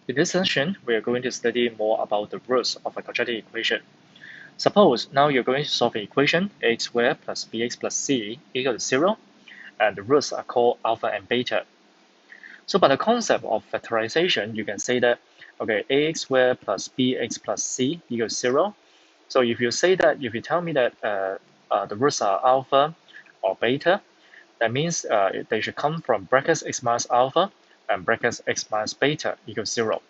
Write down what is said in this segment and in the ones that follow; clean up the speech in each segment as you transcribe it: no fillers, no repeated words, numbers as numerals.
In this session, we are going to study more about the roots of a quadratic equation. Suppose now you're going to solve an equation ax squared plus bx plus c equal to 0, and the roots are called alpha and beta. So by the concept of factorization, you can say that, okay, ax squared plus bx plus c equals 0. So if you tell me that the roots are alpha or beta, that means they should come from brackets x minus alpha and brackets x minus beta equals 0.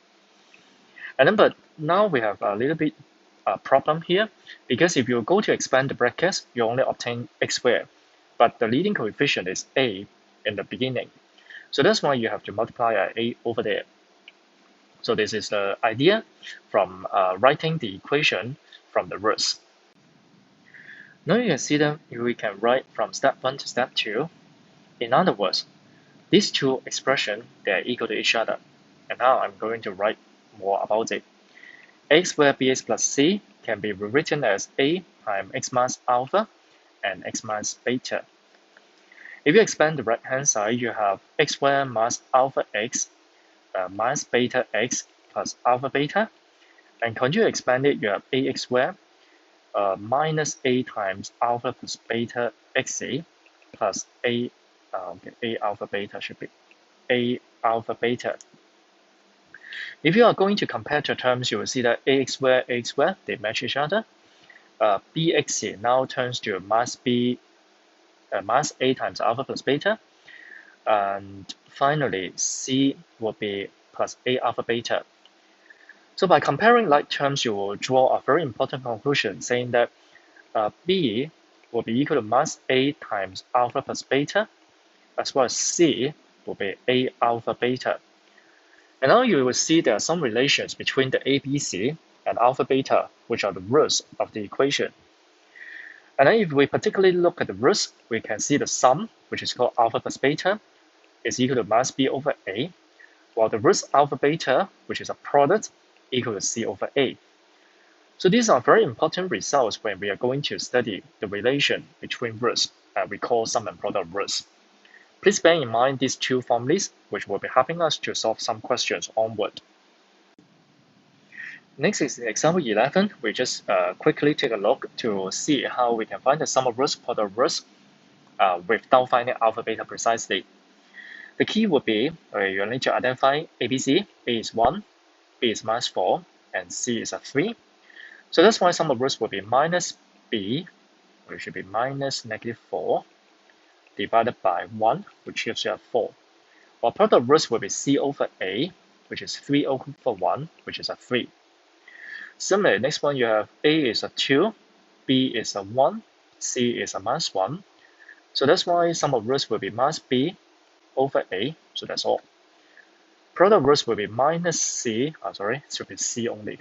And then, but now we have a little bit problem here, because if you go to expand the brackets, you only obtain x squared, but the leading coefficient is a in the beginning. So that's why you have to multiply a over there. So this is the idea from writing the equation from the roots. Now you can see that we can write from step 1 to step 2. In other words, these two expressions, they are equal to each other. And now I'm going to write more about it. Ax squared bx plus c can be rewritten as a times x minus alpha and x minus beta. If you expand the right-hand side, you have x squared minus alpha x minus beta x plus alpha beta. And continue to expand it, you have ax squared minus a times alpha plus beta xc plus a alpha beta should be a alpha beta. If you are going to compare the terms, you will see that ax squared, they match each other. bxc now turns to minus a times alpha plus beta. And finally, c will be plus a alpha beta. So by comparing like terms, you will draw a very important conclusion saying that b will be equal to minus a times alpha plus beta, as well as c will be a alpha beta. And now you will see there are some relations between the ABC and alpha beta, which are the roots of the equation. And then if we particularly look at the roots, we can see the sum, which is called alpha plus beta, is equal to minus b over a, while the roots alpha beta, which is a product, equal to c over a. So these are very important results when we are going to study the relation between roots, and we call sum and product of roots. Please bear in mind these two formulas, which will be helping us to solve some questions onward. Next is example 11. We just quickly take a look to see how we can find the sum of roots, product of roots, without finding alpha beta precisely. The key would be you need to identify ABC. A is 1, B is minus 4, and C is a 3. So that's why sum of roots will be minus B, which should be minus negative 4, divided by 1, which gives you a 4. While product of roots will be C over A, which is 3 over 1, which is a 3. Similarly, next one you have A is a 2, B is a 1, C is a minus 1. So that's why sum of roots will be minus B over A, so that's all. Product of roots will be minus C, it should be C only,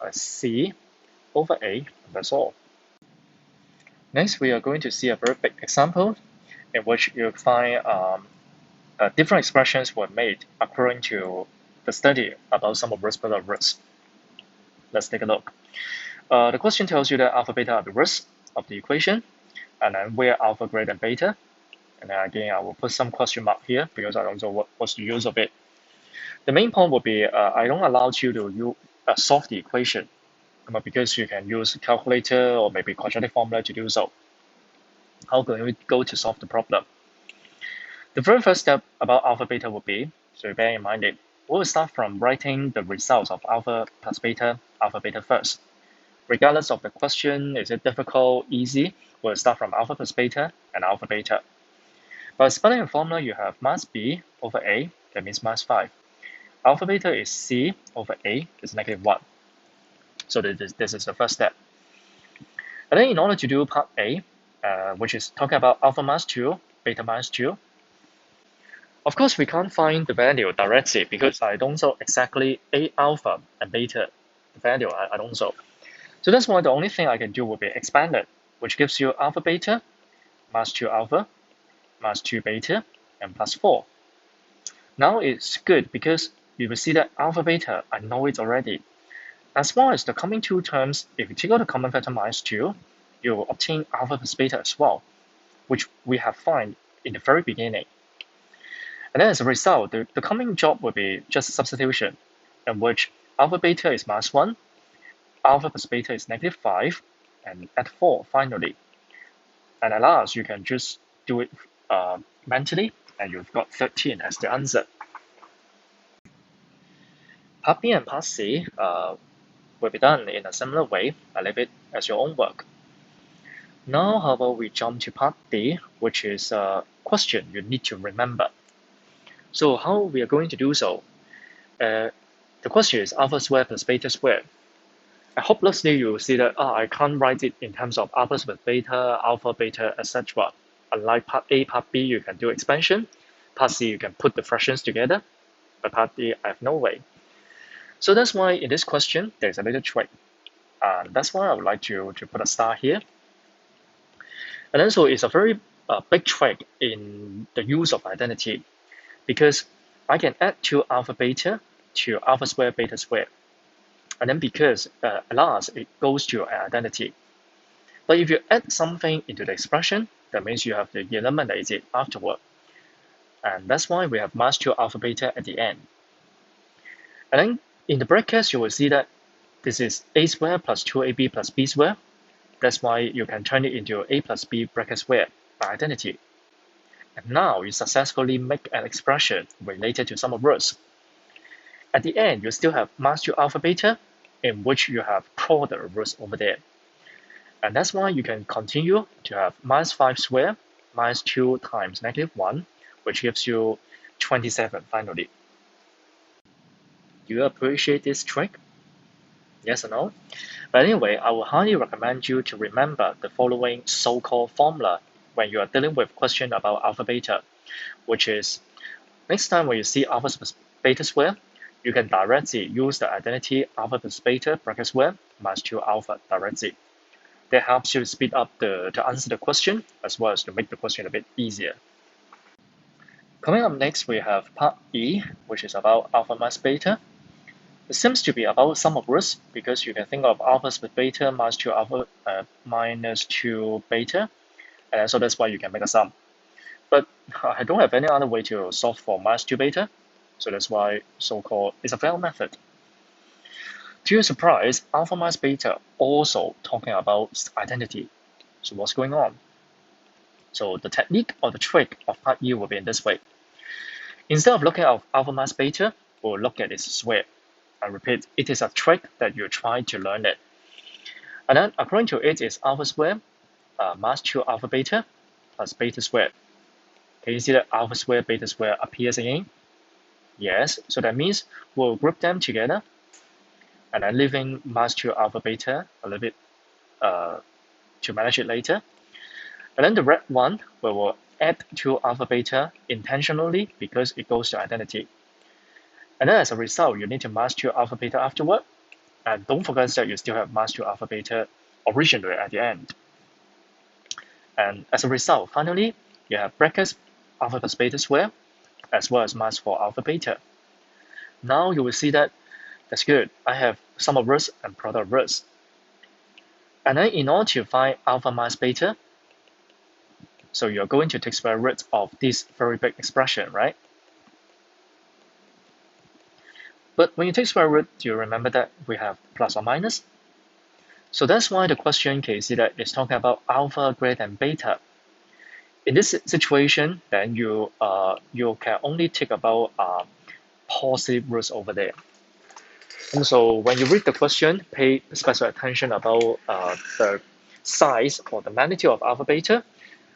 C over A, that's all. Next, we are going to see a very big example in which you'll find different expressions were made according to the study about sum of roots, product of roots. Let's take a look. The question tells you that alpha beta are the roots of the equation, and then where alpha greater than beta. And then again, I will put some question mark here because I don't know what's the use of it. The main point will be I don't allow you to solve the equation, because you can use a calculator or maybe quadratic formula to do so. How can we go to solve the problem? The very first step about alpha beta would be, so bear in mind it, we'll start from writing the results of alpha plus beta, alpha beta first. Regardless of the question, is it difficult, easy, we'll start from alpha plus beta and alpha beta. By spelling the formula, you have minus b over a, that means minus 5. Alpha beta is c over a, is negative 1. So this is the first step. And then in order to do part A, which is talking about alpha minus 2, beta minus 2, of course we can't find the value directly because I don't know exactly A alpha and beta, the value I don't know. So that's why the only thing I can do will be expand it, which gives you alpha beta minus 2 alpha minus 2 beta and plus 4. Now it's good because you will see that alpha beta, I know it already. As far as the coming two terms, if you take out the common factor minus 2, you will obtain alpha plus beta as well, which we have found in the very beginning. And then as a result, the coming job will be just substitution. in which alpha beta is -1, alpha plus beta is -5, and add 4 finally. And at last, you can just do it mentally, and you've got 13 as the answer. Part B and Part C will be done in a similar way. I leave it as your own work. Now, how about we jump to Part D, which is a question you need to remember. So how we are going to do so? The question is alpha squared plus beta squared. Hopelessly you will see that I can't write it in terms of alpha with beta, alpha, beta, etc. Unlike Part A, Part B, you can do expansion. Part C, you can put the fractions together. But Part D, I have no way. So that's why in this question, there's a little trick. And that's why I would like to put a star here. And also it's a very big trick in the use of identity, because I can add 2 alpha beta to alpha squared beta squared. And then because at last it goes to an identity. But if you add something into the expression, that means you have to eliminate it afterward. And that's why we have -2 alpha beta at the end. And then in the brackets, you will see that this is a squared plus 2ab plus b squared. That's why you can turn it into a plus b bracket squared by identity. And now you successfully make an expression related to sum of roots. At the end, you still have -2 alpha beta, in which you have product roots over there. And that's why you can continue to have -5 squared -2 times -1, which gives you 27 finally. Do you appreciate this trick? Yes or no? But anyway, I would highly recommend you to remember the following so-called formula when you are dealing with question about alpha beta, which is next time when you see alpha plus beta square, you can directly use the identity alpha plus beta bracket square -2 alpha directly. That helps you to speed up to answer the question as well as to make the question a bit easier. Coming up next, we have part E, which is about alpha minus beta. It seems to be about sum of roots because you can think of alpha with beta -2 alpha -2 beta, and so that's why you can make a sum. But I don't have any other way to solve for -2 beta, so that's why so-called it's a failed method. To your surprise, alpha minus beta also talking about identity. So what's going on? So the technique or the trick of part E will be in this way. Instead of looking at alpha minus beta, we'll look at its square. I repeat, it is a trick that you try to learn it. And then according to it is alpha squared -2 alpha beta plus beta squared. Can you see that alpha squared beta squared appears again? Yes, so that means we'll group them together and then leaving -2 alpha beta a little bit to manage it later. And then the red one, we will add 2 alpha beta intentionally because it goes to identity. And then as a result, you need to -2 alpha beta afterward. And don't forget that you still have -2 alpha beta originally at the end. And as a result, finally, you have brackets alpha plus beta square as well as -4 alpha beta. Now you will see that that's good. I have sum of roots and product of roots. And then in order to find alpha minus beta, so you're going to take square root of this very big expression, right? But when you take square root, do you remember that we have plus or minus? So that's why the question can see that it's talking about alpha greater than beta. In this situation, then you can only take about positive roots over there. And so when you read the question, pay special attention about the size or the magnitude of alpha beta,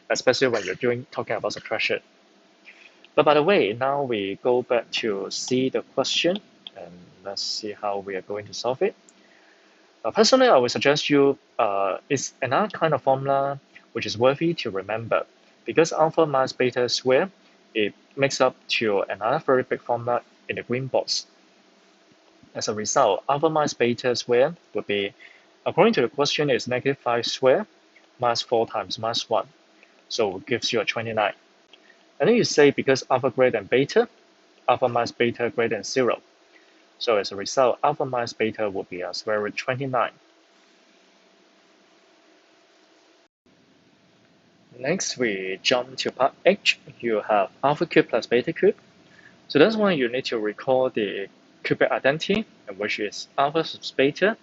especially when you're talking about subtraction. But by the way, now we go back to see the question and let's see how we are going to solve it. Personally, I would suggest you it's another kind of formula which is worthy to remember because alpha minus beta square, it makes up to another very big formula in the green box. As a result, alpha minus beta square would be, according to the question, is -5 square minus 4 times -1. So it gives you a 29. And then you say because alpha greater than beta, alpha minus beta greater than 0. So as a result, alpha minus beta would be a square root 29. Next, we jump to part H. You have alpha cube plus beta cube. So that's why you need to recall the cubic identity, which is alpha plus beta,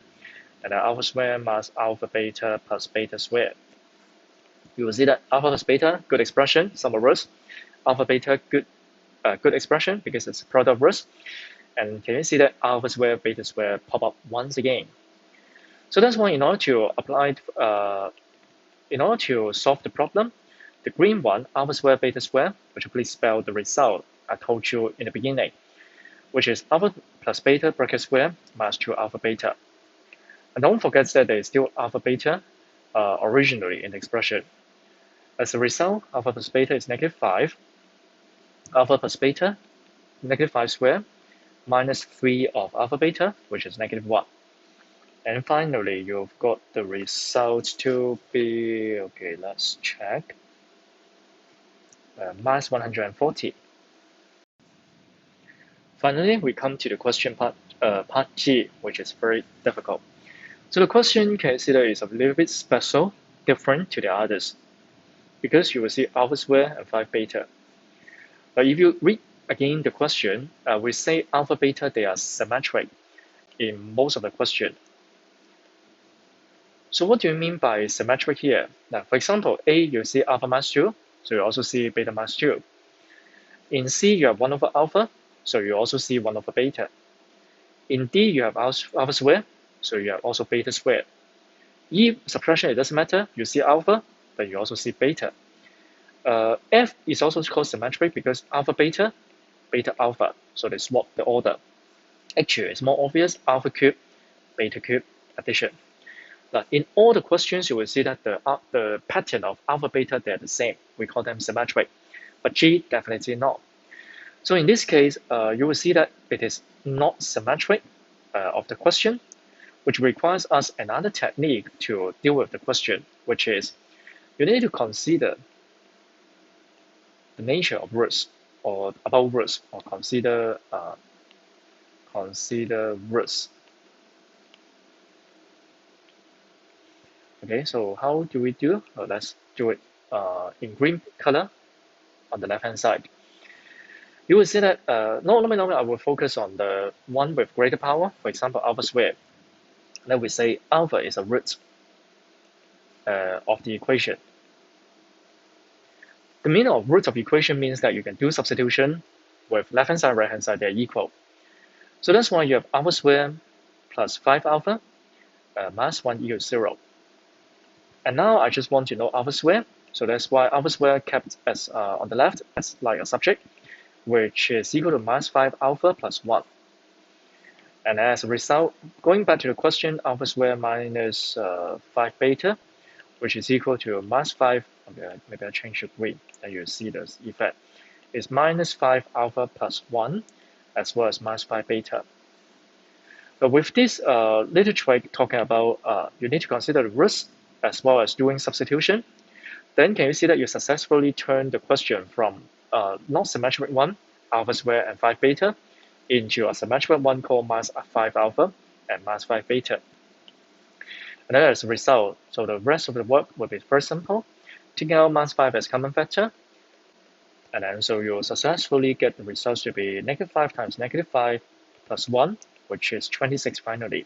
and then alpha squared minus alpha beta plus beta squared. You will see that alpha plus beta, good expression, sum of roots. Alpha beta, good expression because it's a product of roots. And can you see that alpha squared, beta squared pop up once again? So that's why in order to solve the problem, the green one, alpha squared, beta squared, which please spell the result I told you in the beginning, which is alpha plus beta bracket square minus 2 alpha beta. And don't forget that there is still alpha beta originally in the expression. As a result, alpha plus beta is -5. Alpha plus beta, -5 squared, minus 3 of alpha beta, which is -1. And finally, you've got the result to be, okay, let's check, minus 140. Finally, we come to the question part G, which is very difficult. So the question considered is a little bit special, different to the others, because you will see alpha squared and 5 beta. But if you read again the question, we say alpha beta, they are symmetric in most of the question. So what do you mean by symmetric here? Now, for example, A, you see alpha minus 2, so you also see beta minus 2. In C, you have 1 over alpha, so you also see 1 over beta. In D, you have alpha squared, so you have also beta squared. E, subtraction, it doesn't matter, you see alpha, but you also see beta. F is also called symmetric because alpha beta, beta alpha, so they swap the order. Actually, it's more obvious, alpha cube, beta cube addition. Now, in all the questions, you will see that the pattern of alpha beta, they're the same. We call them symmetric, but G definitely not. So in this case, you will see that it is not symmetric of the question, which requires us another technique to deal with the question, which is you need to consider the nature of roots or about roots, or consider roots. Okay, so how do we do? Let's do it in green color on the left hand side. You will see that normally I will focus on the one with greater power, for example, alpha squared. Then we say alpha is a root of the equation. The meaning of root of equation means that you can do substitution with left hand side, right hand side, they're equal. So that's why you have alpha squared plus 5 alpha minus 1 equals 0. And now I just want to know alpha squared. So that's why alpha squared kept as on the left as like a subject, which is equal to minus 5 alpha plus 1. And as a result, going back to the question, alpha squared minus 5 beta, which is equal to minus 5, okay, maybe I change the green, and you'll see this effect, is minus 5 alpha plus 1, as well as minus 5 beta. But with this little trick talking about you need to consider the roots as well as doing substitution, then can you see that you successfully turn the question from not symmetric one, alpha squared and 5 beta, into a symmetric one called minus 5 alpha and minus 5 beta. And then as a result, so the rest of the work will be very simple. Taking out minus 5 as common factor, and then so you'll successfully get the results to be -5 times -5 plus 1, which is 26 finally.